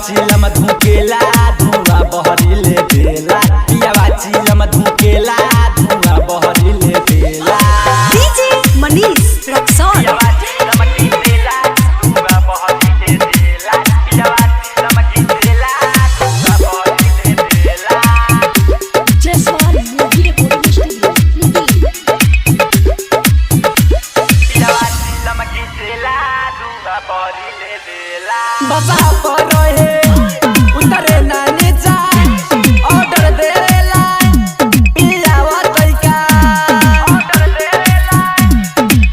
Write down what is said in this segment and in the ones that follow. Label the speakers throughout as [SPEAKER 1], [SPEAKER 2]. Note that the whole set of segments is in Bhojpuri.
[SPEAKER 1] चिलम धुकेला धुआं बहरिले देला पियावा चिलम धुकेला धुआं बहरिले देला
[SPEAKER 2] डीजे मनीष रक्सौल
[SPEAKER 1] पियावा चिलम धुकेला धुआं बहरिले देला पियावा चिलम धुकेला धुआं बहरिले देला
[SPEAKER 2] जयसवाल मूवी रिकॉर्डिंग स्टूडियो
[SPEAKER 1] पियावा चिलम धुकेला धुआं बहरिले देला बसा पर रहे उतरे नानी जाए ऑर्डर देला पियावा तैका ऑर्डर देला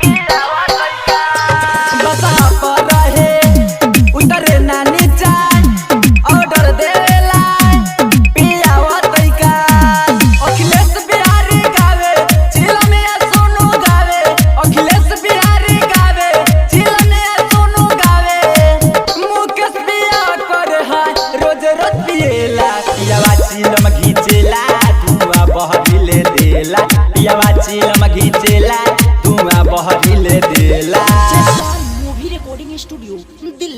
[SPEAKER 1] पियावा तैका बसा पर रहे उतरे नानी जाए ऑर्डर देला पियावा तैका अखिलेश बिहारी गावे चिलम में सोनू गावे अखिलेश बिहारी गावे चिलम में सोनू गावे मुकेश बिया करे हाय रोज रोज पिएला पियावा चिलम घिचेला धुआं बहरिले देला पियावा चिलम घिचेला धुआं बहरिले देला
[SPEAKER 2] Jaiswal movie recording studio Delhi.